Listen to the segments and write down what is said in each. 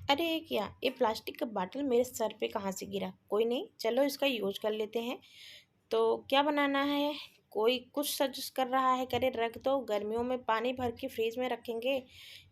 अरे ये क्या, ये प्लास्टिक का बॉटल मेरे सर पे कहाँ से गिरा? कोई नहीं, चलो इसका यूज कर लेते हैं। तो क्या बनाना है? कोई कुछ सजेस्ट कर रहा है कि अरे रख दो, गर्मियों में पानी भर के फ्रिज में रखेंगे।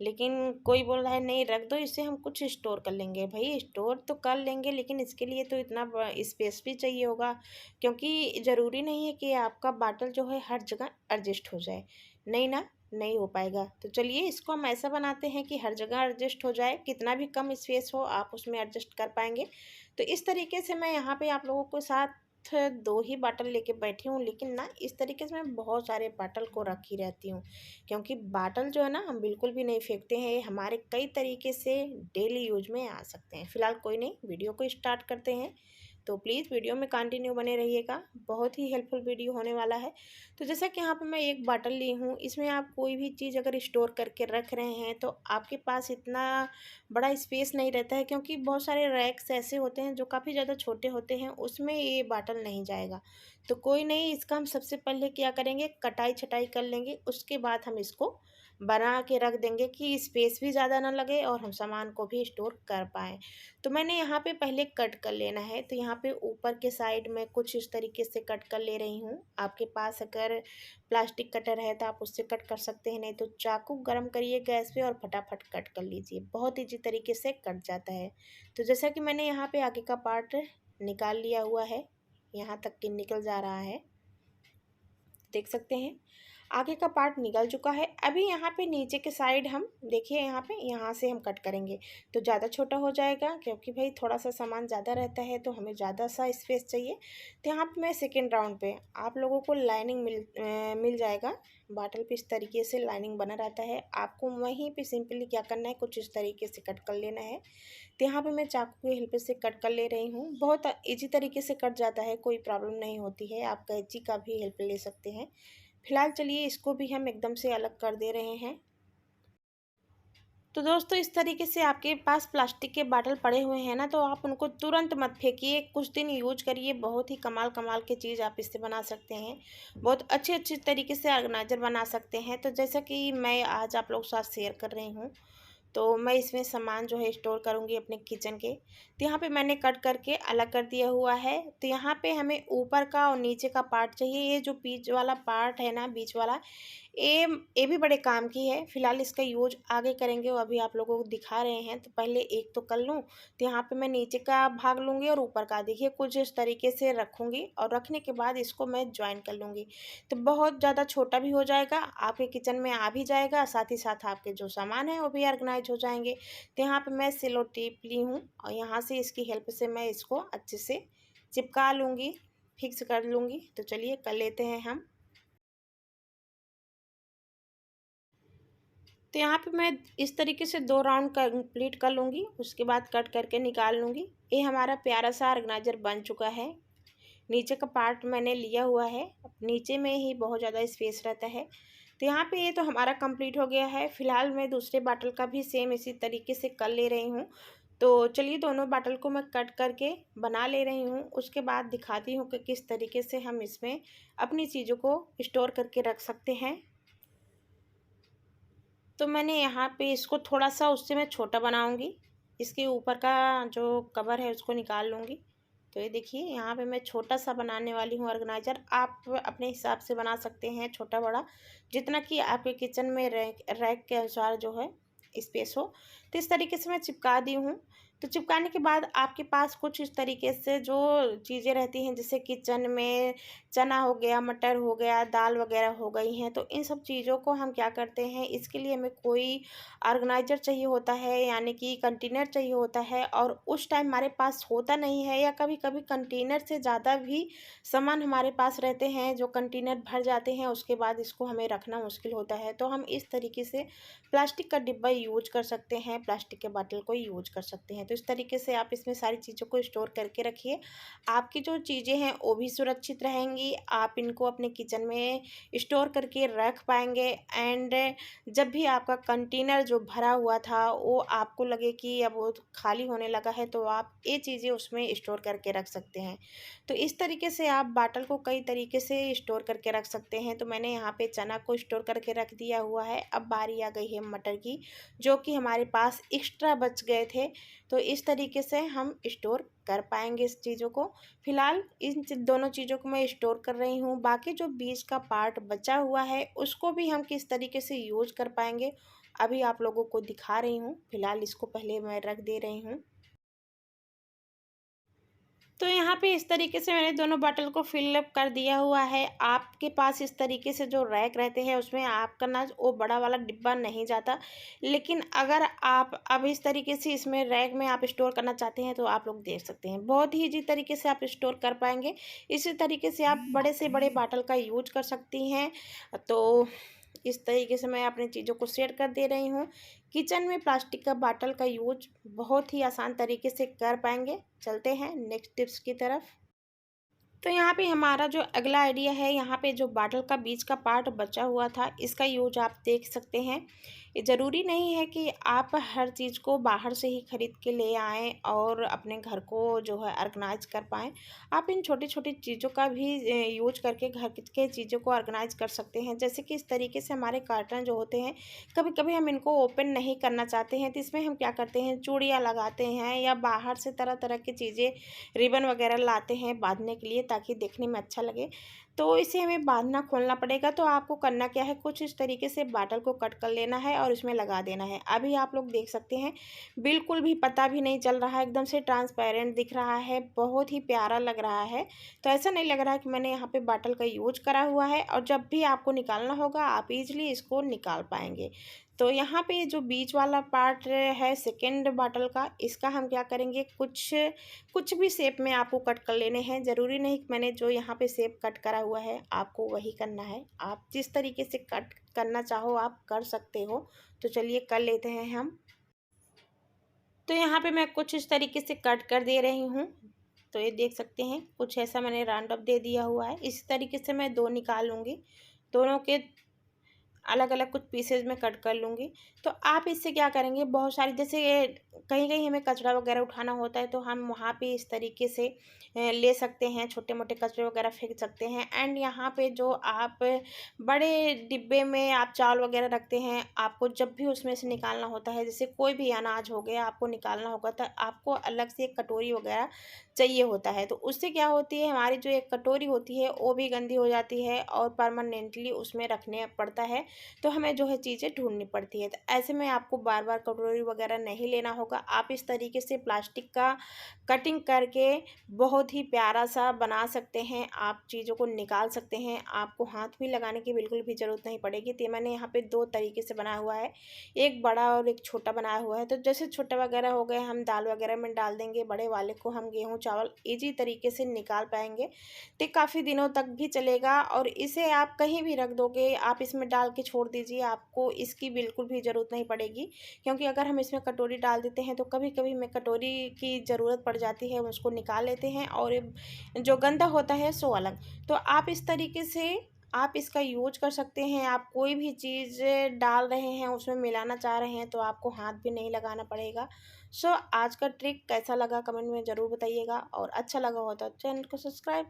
लेकिन कोई बोल रहा है नहीं रख दो, इससे हम कुछ स्टोर कर लेंगे। भाई स्टोर तो कर लेंगे, लेकिन इसके लिए तो इतना स्पेस भी चाहिए होगा। क्योंकि ज़रूरी नहीं है कि आपका बॉटल जो है हर जगह एडजस्ट हो जाए। नहीं ना, नहीं हो पाएगा। तो चलिए इसको हम ऐसा बनाते हैं कि हर जगह एडजस्ट हो जाए, कितना भी कम स्पेस हो आप उसमें एडजस्ट कर पाएंगे। तो इस तरीके से मैं यहाँ पे आप लोगों के साथ 2 ही बॉटल लेके बैठी हूँ, लेकिन ना इस तरीके से मैं बहुत सारे बॉटल को रखी रहती हूँ। क्योंकि बॉटल जो है ना हम बिल्कुल भी नहीं फेंकते हैं, ये हमारे कई तरीके से डेली यूज में आ सकते हैं। फिलहाल कोई नहीं, वीडियो को स्टार्ट करते हैं। तो प्लीज़ वीडियो में कंटिन्यू बने रहिएगा, बहुत ही हेल्पफुल वीडियो होने वाला है। तो जैसा कि यहाँ पे मैं एक बॉटल ली हूँ, इसमें आप कोई भी चीज़ अगर स्टोर करके रख रहे हैं तो आपके पास इतना बड़ा स्पेस नहीं रहता है, क्योंकि बहुत सारे रैक्स ऐसे होते हैं जो काफ़ी ज़्यादा छोटे होते हैं, उसमें ये बॉटल नहीं जाएगा। तो कोई नहीं, इसका हम सबसे पहले क्या करेंगे, कटाई छटाई कर लेंगे, उसके बाद हम इसको बना के रख देंगे कि स्पेस भी ज़्यादा ना लगे और हम सामान को भी स्टोर कर पाएँ। तो मैंने यहाँ पे पहले कट कर लेना है, तो यहाँ पे ऊपर के साइड में कुछ इस तरीके से कट कर ले रही हूँ। आपके पास अगर प्लास्टिक कटर है तो आप उससे कट कर सकते हैं, नहीं तो चाकू गरम करिए गैस पे और फटाफट कट कर लीजिए, बहुत ईजी तरीके से कट जाता है। तो जैसा कि मैंने यहाँ पे आगे का पार्ट निकाल लिया हुआ है, यहाँ तक कि निकल जा रहा है, देख सकते हैं आगे का पार्ट निकल चुका है। अभी यहाँ पे नीचे के साइड हम देखिए, यहाँ पे यहाँ से हम कट करेंगे तो ज़्यादा छोटा हो जाएगा, क्योंकि भाई थोड़ा सा सामान ज़्यादा रहता है तो हमें ज़्यादा सा स्पेस चाहिए। तो यहाँ पे मैं सेकेंड राउंड पे आप लोगों को लाइनिंग मिल जाएगा। बॉटल पे इस तरीके से लाइनिंग बना रहता है, आपको वहीं पे सिंपली क्या करना है, कुछ इस तरीके से कट कर लेना है। तो यहाँ पे मैं चाकू की हेल्प से कट कर ले रही हूँ, बहुत ईजी तरीके से कट जाता है, कोई प्रॉब्लम नहीं होती है। आप कैंची का भी हेल्प ले सकते हैं। फिलहाल चलिए इसको भी हम एकदम से अलग कर दे रहे हैं। तो दोस्तों इस तरीके से आपके पास प्लास्टिक के बॉटल पड़े हुए हैं ना, तो आप उनको तुरंत मत फेंकिए, कुछ दिन यूज करिए, बहुत ही कमाल कमाल के चीज़ आप इससे बना सकते हैं। बहुत अच्छे अच्छे तरीके से ऑर्गेनाइजर बना सकते हैं। तो जैसा कि मैं आज आप लोग साथ शेयर कर रही हूँ, तो मैं इसमें सामान जो है स्टोर करूँगी अपने किचन के। तो यहाँ पे मैंने कट करके अलग कर दिया हुआ है। तो यहाँ पे हमें ऊपर का और नीचे का पार्ट चाहिए। ये जो बीच वाला पार्ट है ना, बीच वाला, ये ये भी बड़े काम की है। फिलहाल इसका यूज आगे करेंगे, वो अभी आप लोगों को दिखा रहे हैं। तो पहले एक तो कर लूँ। तो यहाँ पे मैं नीचे का भाग लूँगी और ऊपर का देखिए कुछ इस तरीके से रखूँगी, और रखने के बाद इसको मैं ज्वाइन कर लूँगी। तो बहुत ज़्यादा छोटा भी हो जाएगा, आपके किचन में आ भी जाएगा, साथ ही साथ आपके जो सामान है वो भी ऑर्गेनाइज हो जाएंगे। तो यहाँ पे मैं सेलो टेप ली हूँ और यहाँ से इसकी हेल्प से मैं इसको अच्छे से चिपका लूँगी, फिक्स कर लूँगी। तो चलिए कर लेते हैं हम। तो यहाँ पे मैं इस तरीके से 2 राउंड कंप्लीट कर लूँगी, उसके बाद कट करके निकाल लूँगी। ये हमारा प्यारा सा ऑर्गेनाइजर बन चुका है। नीचे का पार्ट मैंने लिया हुआ है, नीचे में ही बहुत ज़्यादा स्पेस रहता है। तो यहाँ पे ये तो हमारा कंप्लीट हो गया है। फिलहाल मैं दूसरे बॉटल का भी सेम इसी तरीके से कर ले रही हूँ। तो चलिए दोनों बॉटल को मैं कट करके बना ले रही हूँ, उसके बाद दिखाती हूँ कि किस तरीके से हम इसमें अपनी चीज़ों को स्टोर करके रख सकते हैं। तो मैंने यहाँ पे इसको थोड़ा सा उससे मैं छोटा बनाऊँगी, इसके ऊपर का जो कवर है उसको निकाल लूँगी। तो ये देखिए यहाँ पे मैं छोटा सा बनाने वाली हूँ ऑर्गेनाइजर, आप अपने हिसाब से बना सकते हैं छोटा बड़ा, जितना कि आपके किचन में रैक रैक के अनुसार जो है स्पेस हो। तो इस तरीके से मैं चिपका दी हूँ। तो चिपकाने के बाद आपके पास कुछ इस तरीके से जो चीज़ें रहती हैं, जैसे किचन में चना हो गया, मटर हो गया, दाल वगैरह हो गई हैं, तो इन सब चीज़ों को हम क्या करते हैं, इसके लिए हमें कोई ऑर्गेनाइजर चाहिए होता है, यानी कि कंटेनर चाहिए होता है, और उस टाइम हमारे पास होता नहीं है, या कभी कभी कंटेनर से ज़्यादा भी सामान हमारे पास रहते हैं जो कंटेनर भर जाते हैं, उसके बाद इसको हमें रखना मुश्किल होता है। तो हम इस तरीके से प्लास्टिक का डिब्बा यूज कर सकते हैं, प्लास्टिक के बॉटल को यूज कर सकते हैं। तो इस तरीके से आप इसमें सारी चीज़ों को स्टोर करके रखिए, आपकी जो चीज़ें हैं वो भी सुरक्षित रहेंगी, आप इनको अपने किचन में स्टोर करके रख पाएंगे। एंड जब भी आपका कंटेनर जो भरा हुआ था वो आपको लगे कि अब वो खाली होने लगा है, तो आप ये चीज़ें उसमें स्टोर करके रख सकते हैं। तो इस तरीके से आप बॉटल को कई तरीके से स्टोर करके रख सकते हैं। तो मैंने यहाँ पे चना को स्टोर करके रख दिया हुआ है। अब बारी आ गई है मटर की, जो कि हमारे पास पास एक्स्ट्रा बच गए थे, तो इस तरीके से हम स्टोर कर पाएंगे इस चीज़ों को। फ़िलहाल इन दोनों चीज़ों को मैं स्टोर कर रही हूँ। बाकी जो बीच का पार्ट बचा हुआ है उसको भी हम किस तरीके से यूज़ कर पाएंगे, अभी आप लोगों को दिखा रही हूँ। फ़िलहाल इसको पहले मैं रख दे रही हूँ। तो यहाँ पे इस तरीके से मैंने दोनों बॉटल को फिल अप कर दिया हुआ है। आपके पास इस तरीके से जो रैक रहते हैं उसमें आपका ना वो बड़ा वाला डिब्बा नहीं जाता। लेकिन अगर आप अब इस तरीके से इसमें रैक में आप स्टोर करना चाहते हैं तो आप लोग देख सकते हैं। बहुत ही ईज़ी तरीके से आप स्टोर कर पाएँगे। इसी तरीके से आप बड़े से बड़े बॉटल का यूज़ कर सकती हैं। तो इस तरीके से मैं अपनी चीज़ों को सेट कर दे रही हूँ। किचन में प्लास्टिक का बॉटल का यूज बहुत ही आसान तरीके से कर पाएंगे। चलते हैं नेक्स्ट टिप्स की तरफ। तो यहाँ पे हमारा जो अगला आइडिया है, यहाँ पे जो बॉटल का बीच का पार्ट बचा हुआ था इसका यूज आप देख सकते हैं। ये ज़रूरी नहीं है कि आप हर चीज़ को बाहर से ही खरीद के ले आएँ और अपने घर को जो है ऑर्गेनाइज कर पाएँ। आप इन छोटी छोटी चीज़ों का भी यूज करके घर के चीज़ों को ऑर्गेनाइज कर सकते हैं। जैसे कि इस तरीके से हमारे कार्टन जो होते हैं, कभी कभी हम इनको ओपन नहीं करना चाहते हैं, तो इसमें हम क्या करते हैं, चूड़ियाँ लगाते हैं या बाहर से तरह तरह की चीज़ें, रिबन वगैरह लाते हैं बांधने के लिए ताकि देखने में अच्छा लगे। तो इसे हमें बांधना खोलना पड़ेगा। तो आपको करना क्या है, कुछ इस तरीके से बॉटल को कट कर लेना है और इसमें लगा देना है। अभी आप लोग देख सकते हैं, बिल्कुल भी पता भी नहीं चल रहा है, एकदम से ट्रांसपेरेंट दिख रहा है, बहुत ही प्यारा लग रहा है। तो ऐसा नहीं लग रहा है कि मैंने यहाँ पे बॉटल का यूज करा हुआ है, और जब भी आपको निकालना होगा आप इजीली इसको निकाल पाएंगे। तो यहाँ पे जो बीच वाला पार्ट है सेकेंड बॉटल का, इसका हम क्या करेंगे, कुछ कुछ भी शेप में आपको कट कर लेने हैं। ज़रूरी नहीं कि मैंने जो यहाँ पे शेप कट करा हुआ है आपको वही करना है। आप जिस तरीके से कट करना चाहो आप कर सकते हो। तो चलिए कर लेते हैं हम। तो यहाँ पे मैं कुछ इस तरीके से कट कर दे रही हूँ। तो ये देख सकते हैं, कुछ ऐसा मैंने राउंड अप दे दिया हुआ है। इस तरीके से मैं दो निकालूंगी, दोनों के अलग अलग कुछ पीसेज में कट कर लूँगी। तो आप इससे क्या करेंगे, बहुत सारी जैसे कहीं कहीं हमें कचरा वगैरह उठाना होता है तो हम वहाँ पे इस तरीके से ले सकते हैं, छोटे मोटे कचरे वगैरह फेंक सकते हैं। एंड यहाँ पे जो आप बड़े डिब्बे में आप चावल वगैरह रखते हैं, आपको जब भी उसमें से निकालना होता है, जैसे कोई भी अनाज हो गया आपको निकालना होगा, तो आपको अलग से एक कटोरी वगैरह चाहिए होता है। तो उससे क्या होती है, हमारी जो एक कटोरी होती है वो भी गंदी हो जाती है और परमानेंटली उसमें रखने पड़ता है। तो हमें जो है चीज़ें ढूंढनी पड़ती है। तो ऐसे में आपको बार बार कटोरी वगैरह नहीं लेना होगा। आप इस तरीके से प्लास्टिक का कटिंग करके बहुत ही प्यारा सा बना सकते हैं, आप चीज़ों को निकाल सकते हैं। आपको हाथ भी लगाने की बिल्कुल भी ज़रूरत नहीं पड़ेगी। तो मैंने यहाँ पे दो तरीके से बनाया हुआ है, एक बड़ा और एक छोटा बनाया हुआ है। तो जैसे छोटा वगैरह हो गए हम दाल वगैरह में डाल देंगे, बड़े वाले को हम गेहूँ चावल ईजी तरीके से निकाल पाएंगे। तो काफ़ी दिनों तक भी चलेगा, और इसे आप कहीं भी रख दोगे, आप इसमें डाल के छोड़ दीजिए, आपको इसकी बिल्कुल भी ज़रूरत नहीं पड़ेगी। क्योंकि अगर हम इसमें कटोरी डाल देते हैं तो कभी कभी हमें कटोरी की ज़रूरत पड़ जाती है, हम उसको निकाल लेते हैं और जो गंदा होता है सो अलग। तो आप इस तरीके से आप इसका यूज कर सकते हैं। आप कोई भी चीज़ डाल रहे हैं उसमें मिलाना चाह रहे हैं तो आपको हाथ भी नहीं लगाना पड़ेगा। सो आज का ट्रिक कैसा लगा कमेंट में ज़रूर बताइएगा, और अच्छा लगा हो तो चैनल को सब्सक्राइब